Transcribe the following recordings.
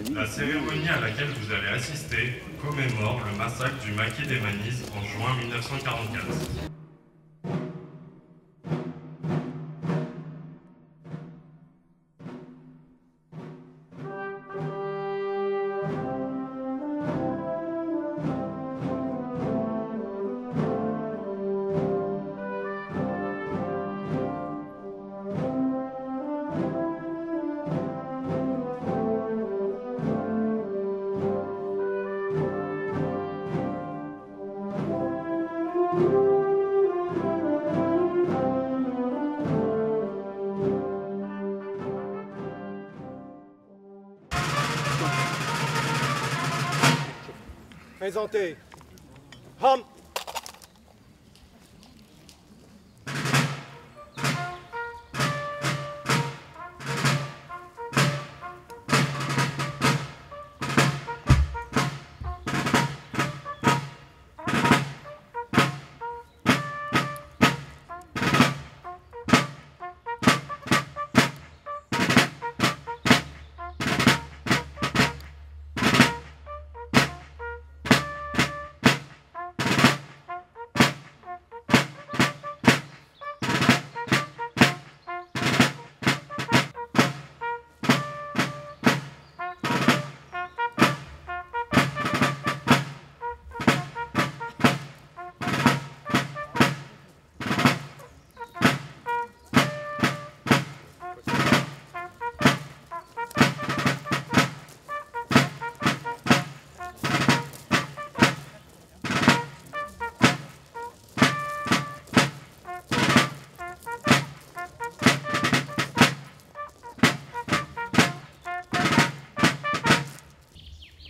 La cérémonie à laquelle vous allez assister commémore le massacre du maquis des Manises en juin 1944. Présentez. Ham.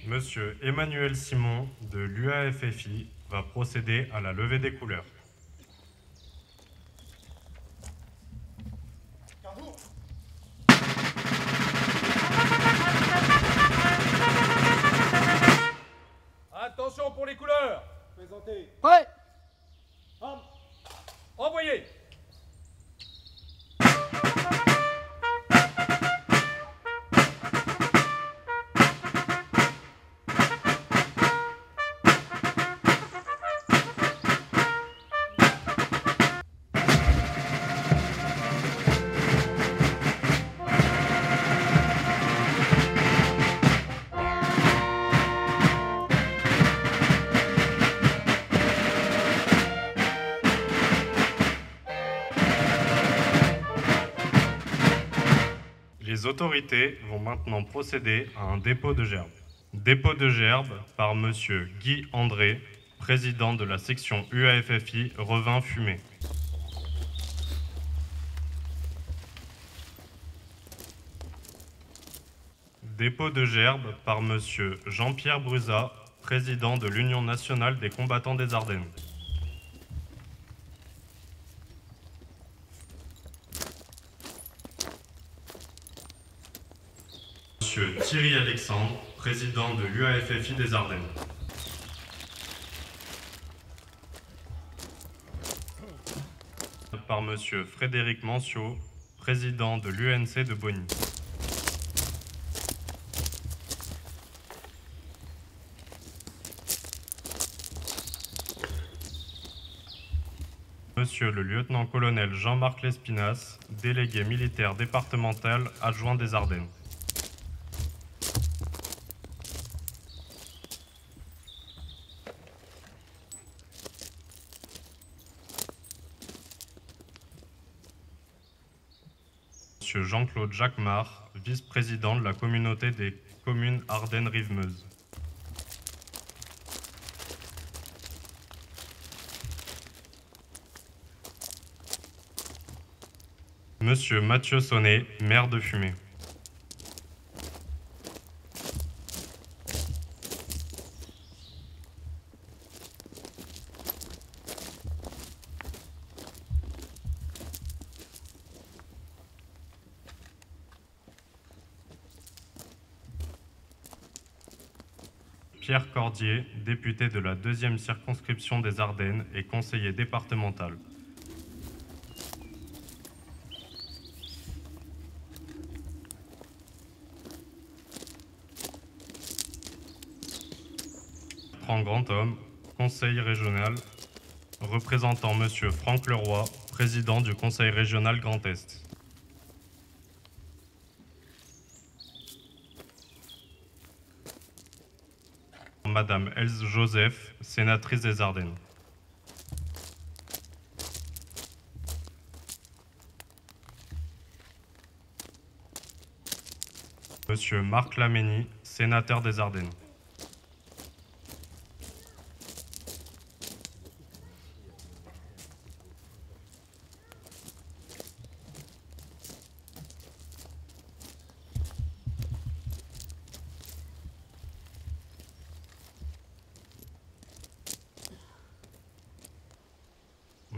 Monsieur Emmanuel Simon de l'UAFFI va procéder à la levée des couleurs. Attention pour les couleurs. Présentez. Ouais. Ham. Envoyez. Les autorités vont maintenant procéder à un dépôt de gerbes. Dépôt de gerbes par Monsieur Guy André, président de la section UAFFI Revin-Fumé. Dépôt de gerbes par Monsieur Jean-Pierre Bruzat, président de l'Union nationale des combattants des Ardennes. Monsieur Thierry Alexandre, président de l'UAFFI des Ardennes. Par Monsieur Frédéric Manciot, président de l'UNC de Bonny. Monsieur le lieutenant-colonel Jean-Marc Lespinasse, délégué militaire départemental adjoint des Ardennes. Monsieur Jean-Claude Jacquemart, vice-président de la communauté des communes Ardennes-Rive-Meuse. Monsieur Mathieu Sonnet, maire de Fumé. Pierre Cordier, député de la 2e circonscription des Ardennes et conseiller départemental. Bertrand Grandhomme, conseil régional, représentant Monsieur Franck Leroy, président du conseil régional Grand Est. Madame Else Joseph, sénatrice des Ardennes. Monsieur Marc Laménie, sénateur des Ardennes.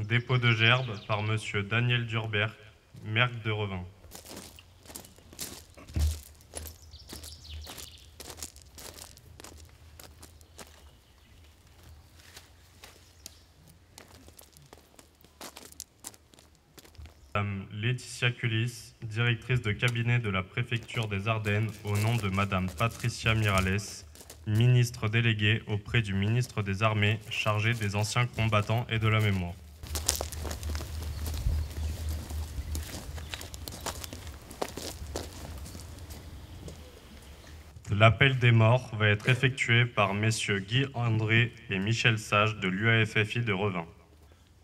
Dépôt de gerbe par Monsieur Daniel Durbert, maire de Revin. Madame Laetitia Culis, directrice de cabinet de la préfecture des Ardennes, au nom de Madame Patricia Mirales, ministre déléguée auprès du ministre des Armées, chargé des anciens combattants et de la mémoire. L'appel des morts va être effectué par messieurs Guy André et Michel Sage de l'UAFFI de Revin.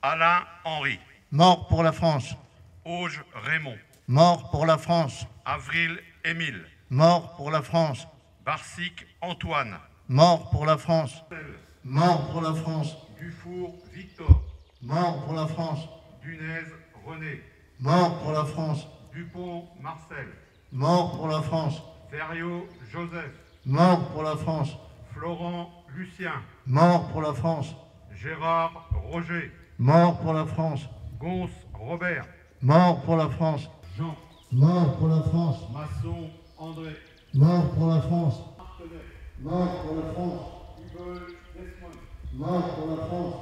Alain Henry. Mort pour la France. Auge Raymond. Mort pour la France. Avril Émile. Mort pour la France. Barsic Antoine. Mort pour la France. Mort pour la France. Dufour Victor. Mort pour la France. Dunez René. Mort pour la France. Dupont Marcel. Mort pour la France. Ferriot Joseph. Mort pour la France. Florent Lucien. Mort pour la France. Gérard Roger. Mort pour la France. Gonce Robert. Mort pour la France. Jean. Mort pour la France. Masson André. Mort pour la France. Martenet. Mort pour la France. Hubel Desmond. Mort pour la France.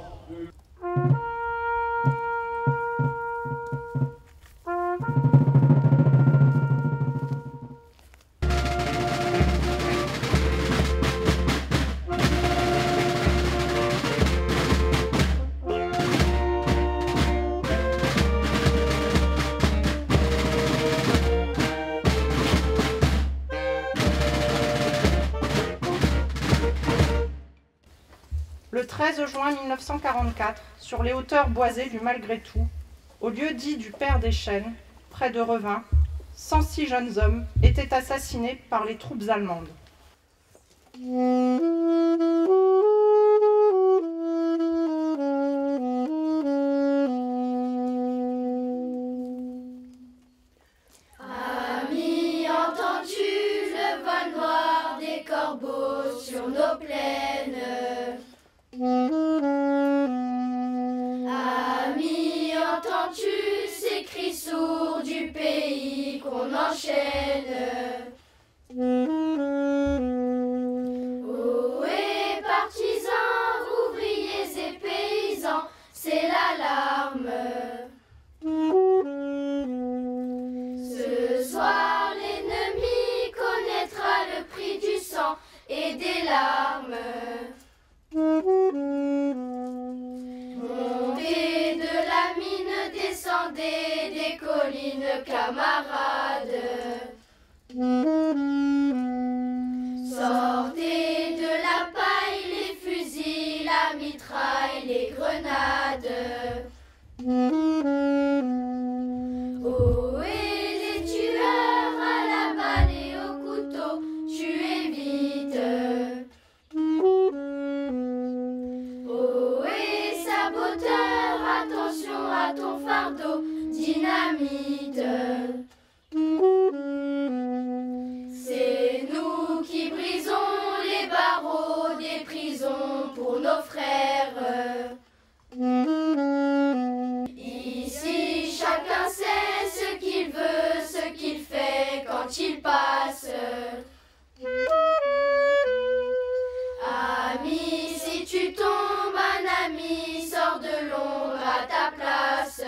Le 13 juin 1944, sur les hauteurs boisées du Malgré-tout, au lieu dit du Père des Chênes, près de Revin, 106 jeunes hommes étaient assassinés par les troupes allemandes. Amis, entends-tu le vol noir des corbeaux sur nos plaines? Amis, entends-tu ces cris sourds du pays qu'on enchaîne? Ohé, partisans, ouvriers et paysans, c'est l'alarme. Ce soir, l'ennemi connaîtra le prix du sang et des larmes. Montez de la mine, descendez des collines, camarades. Sortez de la paille les fusils, la mitraille, les grenades. Oh, et les tueurs à la balle et au couteau, tuez vite. Oh, et saboteur, attention à ton fardeau, dynamite. C'est nous qui brisons les barreaux des prisons pour nos frères. Ici, chacun sait ce qu'il veut, ce qu'il fait quand il passe. Ami, si tu tombes, un ami sort de l'ombre à ta place.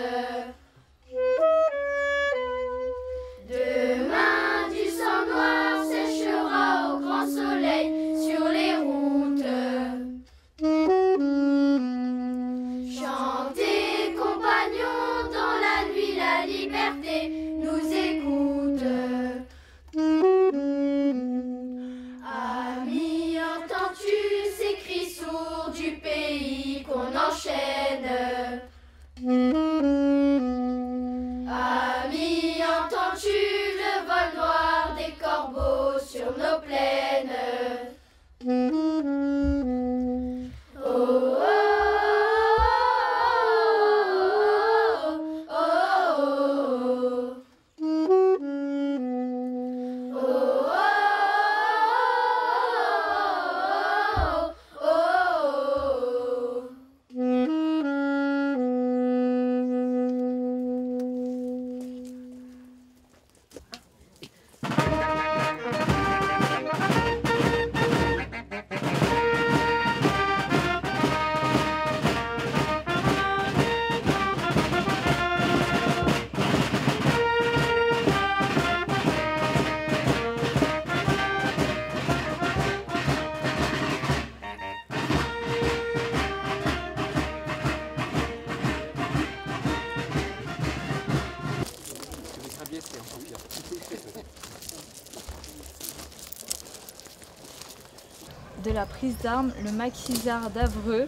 de la prise d'armes, le maquisard d'Avreux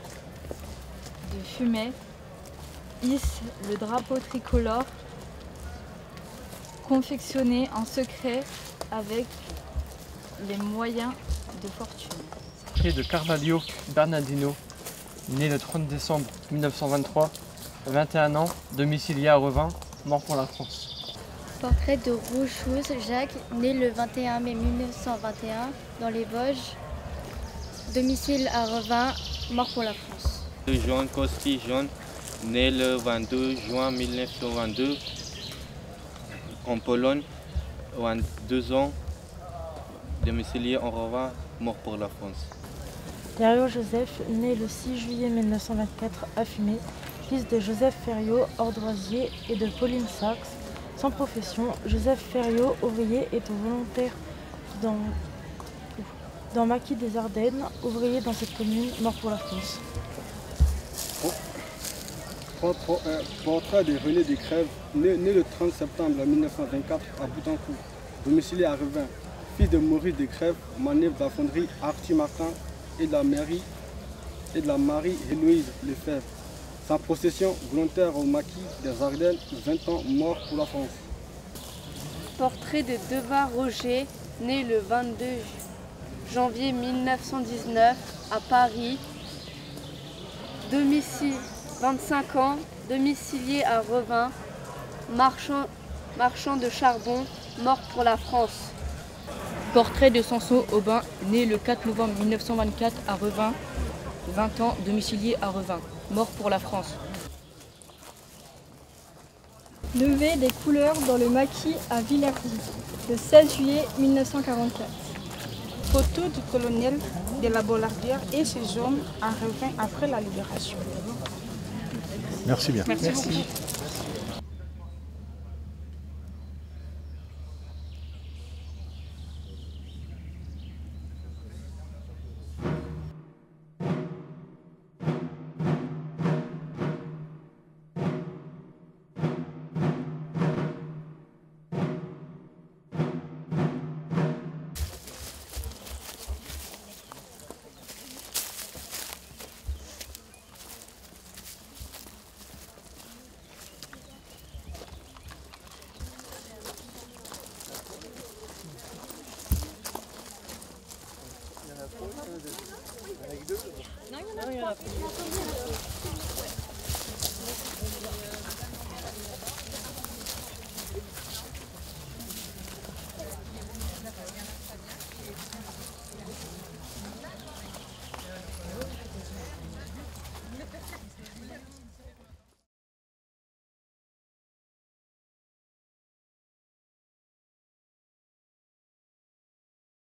de Fumet hisse le drapeau tricolore confectionné en secret avec les moyens de fortune. Portrait de Carvalho Bernardino, né le 30 décembre 1923, 21 ans, domicilié à Revin, mort pour la France. Portrait de Rouchouz Jacques, né le 21 mai 1921 dans les Vosges, domicile à Revin, mort pour la France. Jean Costi Jean, né le 22 juin 1922 en Pologne, 22 ans, domicilié en Revin, mort pour la France. Dario Joseph, né le 6 juillet 1924 à Fumay, fils de Joseph Ferriot, ordroisier, et de Pauline Sachs. Sans profession, Joseph Ferriot, ouvrier, est volontaire dans Maquis des Ardennes, ouvrier dans cette commune, mort pour la France. Portrait de René Descrèves, né le 30 septembre 1924 à Boutancourt, domicilié à Revin, fils de Maurice Descrèves, manœuvre de la fonderie Arthur Martin et de la Marie-Héloïse Lefebvre. Sans possession, volontaire au maquis des Ardennes, 20 ans, mort pour la France. Portrait de Devar Roger, né le 22 janvier 1919 à Paris, domicile 25 ans, domicilié à Revin, marchand de charbon, mort pour la France. Portrait de Samson Aubin, né le 4 novembre 1924 à Revin, 20 ans, domicilié à Revin, mort pour la France. Levée des couleurs dans le maquis à Villerdy, le 16 juillet 1944. Photo du colonel de la Bollardière et ses hommes à Revin après la libération. Merci bien. Merci beaucoup. Non, il y en a trois.